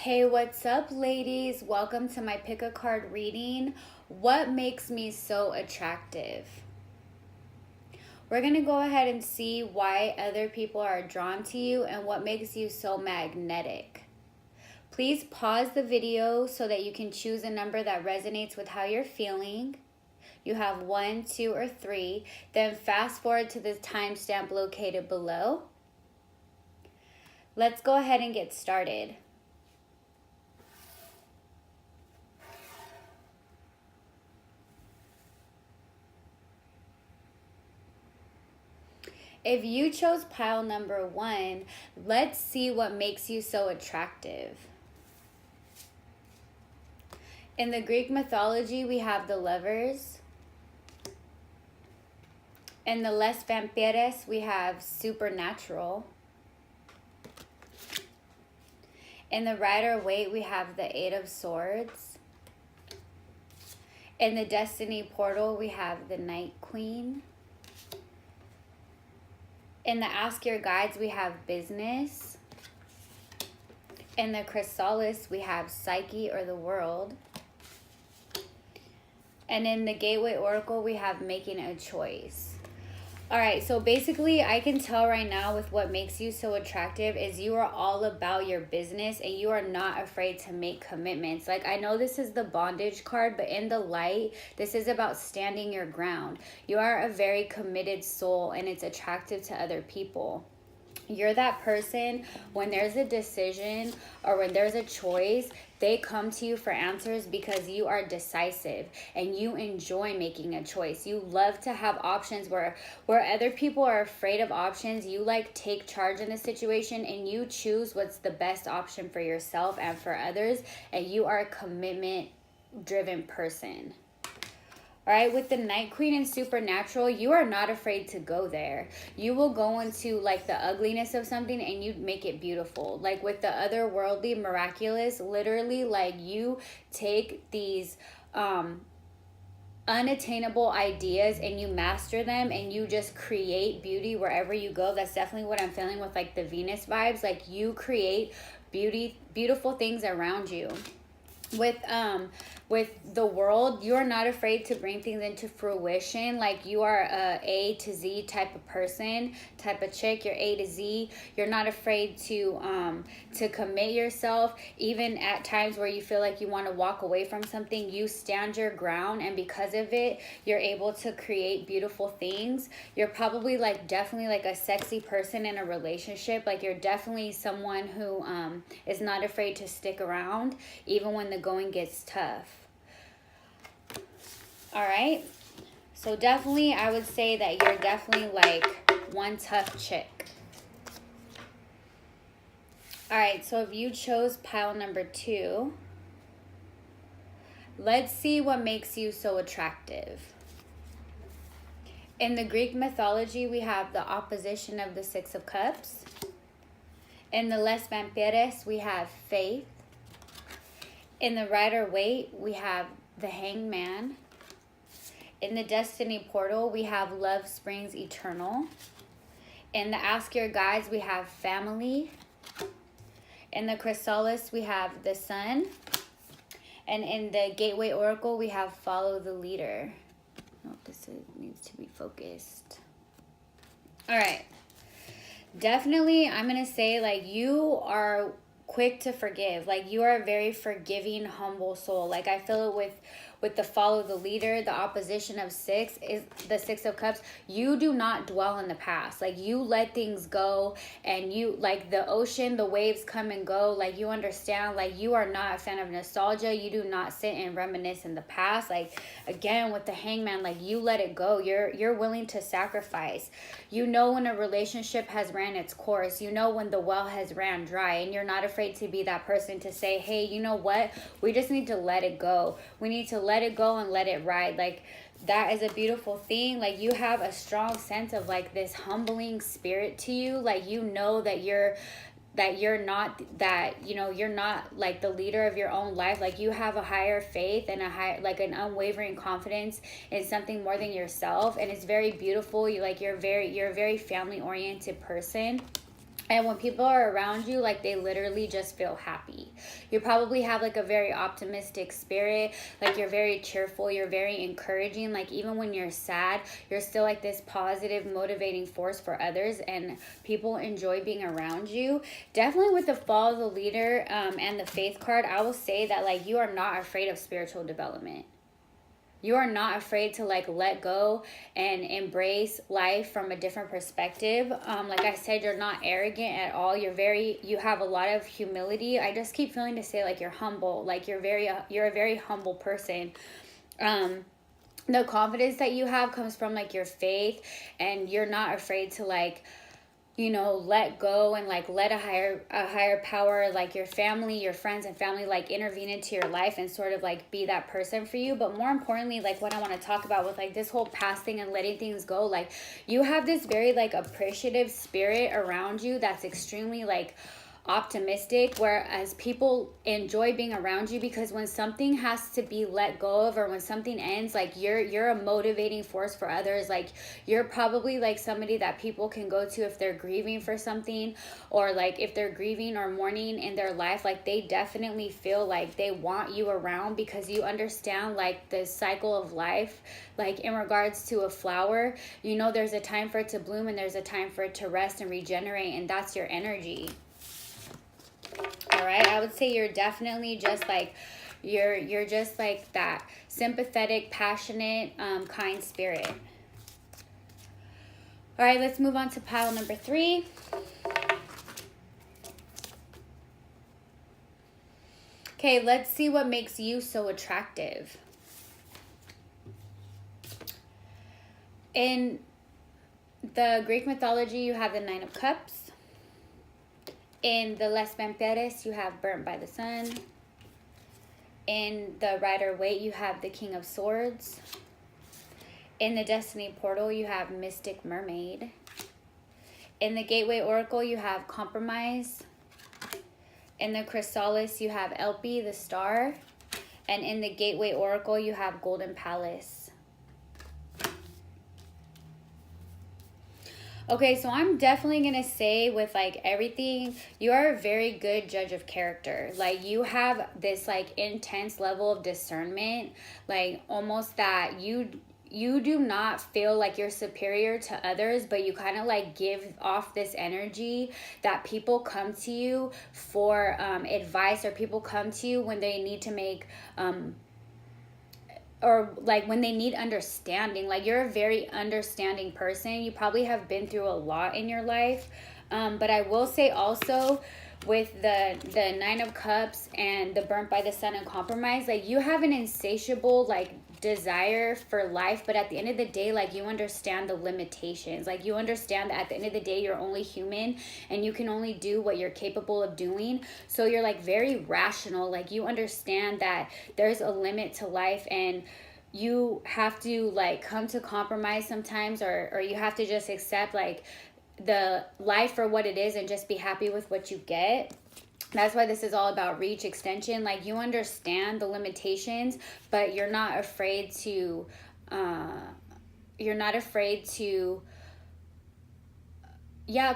Hey, what's up, ladies? Welcome to my pick a card reading. What makes me so attractive? We're going to go ahead and see why other people are drawn to you and what makes you so magnetic. Please pause the video so that you can choose a number that resonates with how you're feeling. You have 1, 2, or 3. Then fast forward to the timestamp located below. Let's go ahead and get started. If you chose pile number 1, let's see what makes you so attractive. In the Greek mythology, we have the lovers. In the Les Vampires, we have supernatural. In the Rider-Waite, we have the 8 of Swords. In the Destiny Portal, we have the Night Queen. In the Ask Your Guides, we have business. In the Chrysalis, we have Psyche or the world. And in the Gateway Oracle, we have making a choice. All right, so basically I can tell right now with what makes you so attractive is you are all about your business and you are not afraid to make commitments. Like, I know this is the bondage card, but in the light, this is about standing your ground. You are a very committed soul and it's attractive to other people. You're that person when there's a decision or when there's a choice, they come to you for answers because you are decisive and you enjoy making a choice. You love to have options where other people are afraid of options. You like take charge in the situation and you choose what's the best option for yourself and for others. And you are a commitment driven person. All right, with the Night Queen and Supernatural, you are not afraid to go there. You will go into like the ugliness of something and you make it beautiful. Like with the otherworldly, miraculous, literally like you take these unattainable ideas and you master them and you just create beauty wherever you go. That's definitely what I'm feeling with like the Venus vibes. Like you create beautiful things around you. With the world, you're not afraid to bring things into fruition. Like you are A to Z type of person, type of chick. You're A to Z. You're not afraid to commit yourself. Even at times where you feel like you want to walk away from something, you stand your ground, and because of it, you're able to create beautiful things. You're probably like definitely like a sexy person in a relationship. Like you're definitely someone who is not afraid to stick around even when the going gets tough. All right, so definitely I would say that you're definitely like one tough chick. All right, so if you chose pile number 2, let's see what makes you so attractive. In the Greek mythology, we have the opposition of the 6 of Cups. In the Les Vampires, we have faith. In the Rider-Waite, we have the Hangman. In the Destiny Portal, we have love springs eternal. In the Ask Your Guides, we have family. In the Chrysalis, we have the sun. And in the Gateway Oracle, we have follow the leader. Oh, this needs to be focused. All right. Definitely, I'm going to say like you are quick to forgive. Like you are a very forgiving, humble soul. Like I feel it with the follow the leader, the opposition of 6 is the 6 of Cups. You do not dwell in the past. Like you let things go, and you like the ocean, the waves come and go. Like you understand, like you are not a fan of nostalgia. You do not sit and reminisce in the past. Like again, with the Hangman, like you let it go. You're willing to sacrifice. You know when a relationship has ran its course. You know when the well has ran dry, and you're not afraid to be that person to say, hey, you know what? We just need to let it go. We need to let it go and let it ride. Like that is a beautiful thing. Like you have a strong sense of like this humbling spirit to you. Like you know that you're not that, you know, you're not like the leader of your own life. Like you have a higher faith and an unwavering confidence in something more than yourself, and it's very beautiful. You're a very family oriented person. And when people are around you, like, they literally just feel happy. You probably have like a very optimistic spirit. Like, you're very cheerful. You're very encouraging. Like, even when you're sad, you're still like this positive, motivating force for others. And people enjoy being around you. Definitely with the Follow the Leader and the Faith card, I will say that like you are not afraid of spiritual development. You are not afraid to like let go and embrace life from a different perspective. Like I said, you're not arrogant at all. You have a lot of humility. I just keep feeling to say like you're humble. Like you're a very humble person. The confidence that you have comes from like your faith, and you're not afraid to like, you know, let go and like let a higher power, like your family, your friends and family, like intervene into your life and sort of like be that person for you. But more importantly, like what I want to talk about with like this whole past thing and letting things go, like you have this very like appreciative spirit around you that's extremely like optimistic, whereas people enjoy being around you, because when something has to be let go of or when something ends, like you're a motivating force for others. Like you're probably like somebody that people can go to if they're grieving for something, or like if they're grieving or mourning in their life. Like they definitely feel like they want you around, because you understand like the cycle of life. Like in regards to a flower, you know, there's a time for it to bloom and there's a time for it to rest and regenerate, and that's your energy. All right, I would say you're definitely just like, you're just like that sympathetic, passionate, kind spirit. All right, let's move on to pile number 3. Okay, let's see what makes you so attractive. In the Greek mythology, you have the 9 of Cups. In the Les Vampires, you have Burnt by the Sun. In the Rider-Waite, you have the King of Swords. In the Destiny Portal, you have Mystic Mermaid. In the Gateway Oracle, you have Compromise. In the Chrysalis, you have Elpie, the Star. And in the Gateway Oracle, you have Golden Palace. Okay, so I'm definitely going to say with like everything, you are a very good judge of character. Like you have this like intense level of discernment, like almost that you do not feel like you're superior to others, but you kind of like give off this energy that people come to you for advice, or people come to you when they need to make or like when they need understanding. Like you're a very understanding person. You probably have been through a lot in your life. But I will say also with the 9 of Cups and the Burnt by the Sun and Compromise, like you have an insatiable like desire for life, but at the end of the day, like you understand the limitations. Like you understand that at the end of the day, you're only human and you can only do what you're capable of doing. So you're like very rational. Like you understand that there's a limit to life, and you have to like come to compromise sometimes, or you have to just accept like the life for what it is and just be happy with what you get. That's why this is all about reach extension. Like you understand the limitations, but you're not afraid to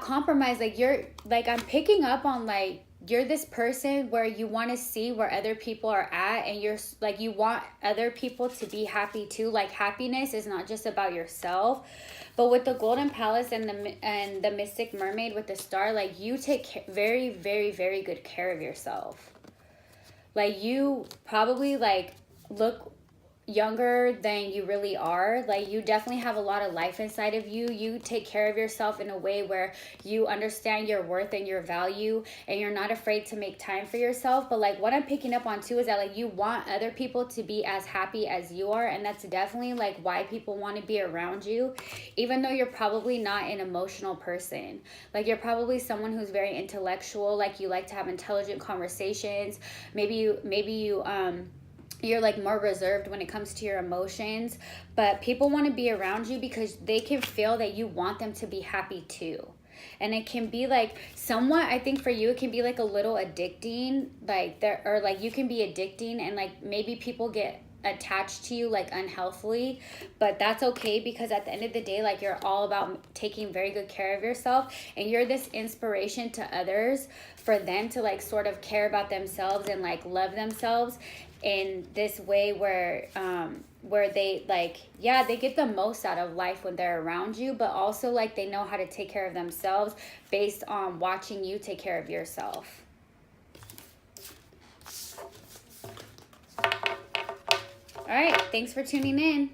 compromise. Like you're like, I'm picking up on like you're this person where you want to see where other people are at, and you're like, you want other people to be happy too. Like happiness is not just about yourself. But with the Golden Palace and the Mystic Mermaid with the Star, like you take very, very, very good care of yourself. Like you probably like look younger than you really are. Like you definitely have a lot of life inside of you. You take care of yourself in a way where you understand your worth and your value, and you're not afraid to make time for yourself. But like what I'm picking up on too is that like you want other people to be as happy as you are, and that's definitely like why people want to be around you, even though you're probably not an emotional person. Like you're probably someone who's very intellectual. Like you like to have intelligent conversations. Maybe you're like more reserved when it comes to your emotions, but people want to be around you because they can feel that you want them to be happy too. And it can be like somewhat, I think for you, it can be like a little addicting, like there, or like you can be addicting, and like maybe people get attached to you like unhealthily, but that's okay, because at the end of the day, like, you're all about taking very good care of yourself, and you're this inspiration to others for them to like sort of care about themselves and like love themselves in this way where they like, yeah, they get the most out of life when they're around you, but also like they know how to take care of themselves based on watching you take care of yourself. All right, thanks for tuning in.